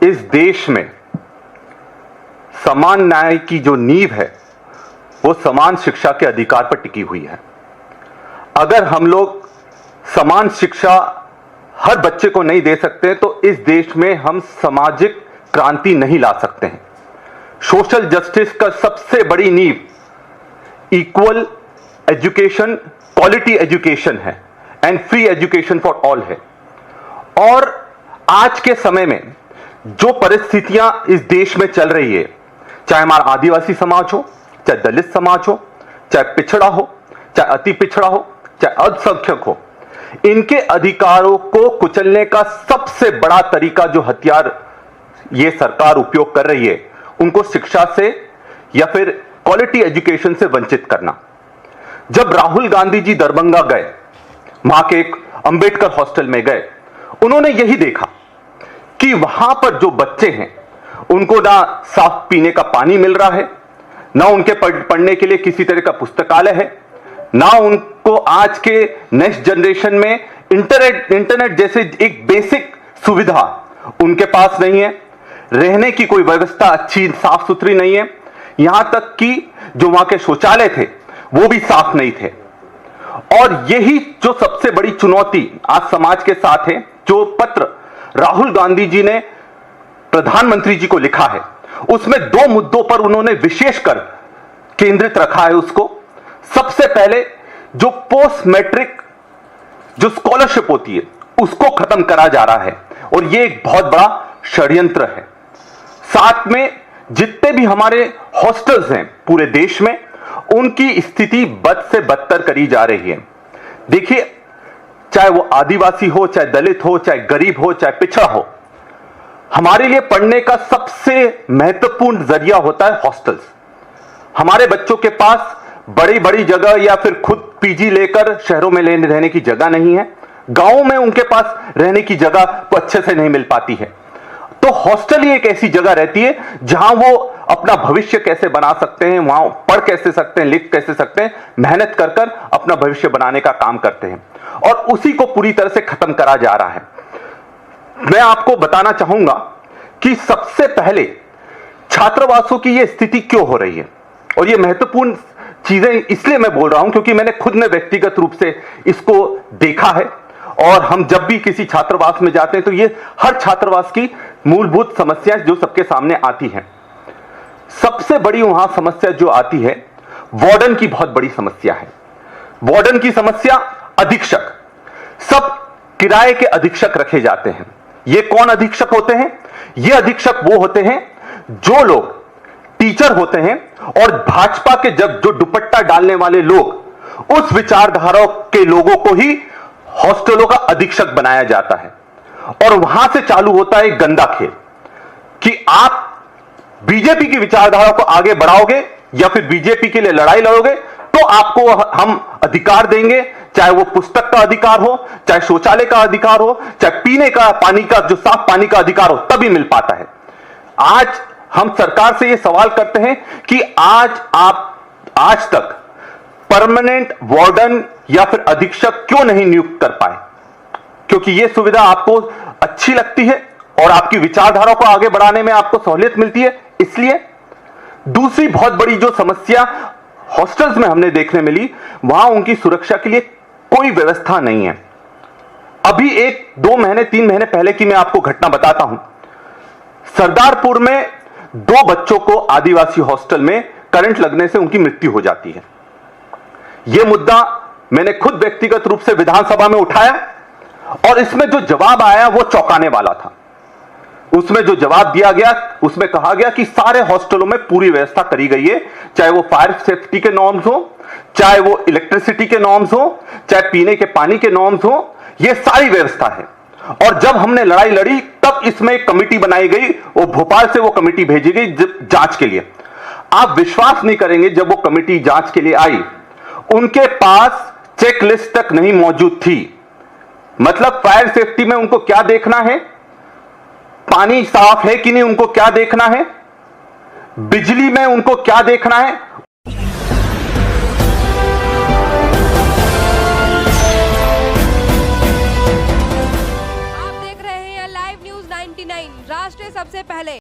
इस देश में समान न्याय की जो नींव है वो समान शिक्षा के अधिकार पर टिकी हुई है। अगर हम लोग समान शिक्षा हर बच्चे को नहीं दे सकते तो इस देश में हम सामाजिक क्रांति नहीं ला सकते हैं। सोशल जस्टिस का सबसे बड़ी नींव इक्वल एजुकेशन, क्वालिटी एजुकेशन है and free education for all है। और आज के समय में जो परिस्थितियां इस देश में चल रही है, चाहे हमारा आदिवासी समाज हो, चाहे दलित समाज हो, चाहे पिछड़ा हो, चाहे अति पिछड़ा हो, चाहे अल्पसंख्यक हो, इनके अधिकारों को कुचलने का सबसे बड़ा तरीका जो हथियार ये सरकार उपयोग कर रही है, उनको शिक्षा से या फिर क्वालिटी एजुकेशन से वंचित करना। जब राहुल गांधी जी दरभंगा गए, वहां के एक अंबेडकर हॉस्टल में गए, उन्होंने यही देखा कि वहां पर जो बच्चे हैं उनको ना साफ पीने का पानी मिल रहा है, ना उनके पढ़ने के लिए किसी तरह का पुस्तकालय है, ना उनको आज के नेक्स्ट जनरेशन में इंटरनेट जैसे एक बेसिक सुविधा उनके पास नहीं है, रहने की कोई व्यवस्था अच्छी साफ सुथरी नहीं है, यहां तक कि जो वहां के शौचालय थे वो भी साफ नहीं थे। और यही जो सबसे बड़ी चुनौती आज समाज के साथ है, जो पत्र राहुल गांधी जी ने प्रधानमंत्री जी को लिखा है, उसमें दो मुद्दों पर उन्होंने विशेषकर केंद्रित रखा है उसको। सबसे पहले जो पोस्ट मैट्रिक जो स्कॉलरशिप होती है उसको खत्म करा जा रहा है और यह एक बहुत बड़ा षड्यंत्र है। साथ में जितने भी हमारे हॉस्टल्स हैं पूरे देश में, उनकी स्थिति बद से बदतर करी जा रही है। देखिए, चाहे वो आदिवासी हो, चाहे दलित हो, चाहे गरीब हो, चाहे पिछड़ा हो, हमारे लिए पढ़ने का सबसे महत्वपूर्ण जरिया होता है हॉस्टल्स। हमारे बच्चों के पास बड़ी बड़ी जगह या फिर खुद पीजी लेकर शहरों में रहने की जगह नहीं है, गांवों में उनके पास रहने की जगह को अच्छे से नहीं मिल पाती है। तो हॉस्टल ही एक ऐसी जगह रहती है जहां वो अपना भविष्य कैसे बना सकते हैं, वहां पढ़ कैसे सकते हैं, लिख कैसे सकते हैं, मेहनत कर कर अपना भविष्य बनाने का काम करते हैं, और उसी को पूरी तरह से खत्म करा जा रहा है। मैं आपको बताना चाहूंगा कि सबसे पहले छात्रावासों की यह स्थिति क्यों हो रही है, और यह महत्वपूर्ण चीजें इसलिए मैं बोल रहा हूं क्योंकि मैंने खुद ने व्यक्तिगत रूप से इसको देखा है। और हम जब भी किसी छात्रावास में जाते हैं तो ये हर छात्रावास की मूलभूत समस्याएं जो सबके सामने आती हैं। सबसे बड़ी वहां समस्या जो आती है, वार्डन की बहुत बड़ी समस्या है। वार्डन की समस्या, अधीक्षक, सब किराए के अधीक्षक रखे जाते हैं। ये कौन अधीक्षक होते हैं? ये अधीक्षक वो होते हैं जो लोग टीचर होते हैं और भाजपा के जब जो दुपट्टा डालने वाले लोग, उस विचारधारा के लोगों को ही हॉस्टलों का अधीक्षक बनाया जाता है। और वहां से चालू होता है एक गंदा खेल कि आप बीजेपी की विचारधारा को आगे बढ़ाओगे या फिर बीजेपी के लिए लड़ाई लड़ोगे तो आपको हम अधिकार देंगे, चाहे वो पुस्तक का अधिकार हो, चाहे शौचालय का अधिकार हो, चाहे पीने का पानी का जो साफ पानी का अधिकार हो, तभी मिल पाता है। आज हम सरकार से ये सवाल करते हैं कि आज तक परमानेंट वार्डन या फिर अधीक्षक क्यों नहीं नियुक्त कर पाए? क्योंकि यह सुविधा आपको अच्छी लगती है और आपकी विचारधारा को आगे बढ़ाने में आपको सहूलियत मिलती है, इसलिए। दूसरी बहुत बड़ी जो समस्या हॉस्टल्स में हमने देखने मिली, वहां उनकी सुरक्षा के लिए कोई व्यवस्था नहीं है। अभी 1-2 महीने 3 महीने पहले की मैं आपको घटना बताता हूं। सरदारपुर में 2 बच्चों को आदिवासी हॉस्टल में करंट लगने से उनकी मृत्यु हो जाती है। यह मुद्दा मैंने खुद व्यक्तिगत रूप से विधानसभा में उठाया और इसमें जो जवाब आया वो चौंकाने वाला था। उसमें जो जवाब दिया गया, उसमें कहा गया कि सारे हॉस्टलों में पूरी व्यवस्था करी गई है, चाहे वो फायर सेफ्टी के नॉर्म्स हो, चाहे वो इलेक्ट्रिसिटी के नॉर्म्स हो, चाहे पीने के पानी के नॉर्म्स हो, ये सारी व्यवस्था है। और जब हमने लड़ाई लड़ी तब इसमें एक कमेटी बनाई गई, वो भोपाल से वो कमेटी भेजी गई जांच के लिए। आप विश्वास नहीं करेंगे, जब वो कमेटी जांच के लिए आई, उनके पास चेकलिस्ट तक नहीं मौजूद थी। मतलब फायर सेफ्टी में उनको क्या देखना है, पानी साफ है कि नहीं उनको क्या देखना है, बिजली में उनको क्या देखना है। आप देख रहे हैं लाइव न्यूज 90 99 राष्ट्र सबसे पहले।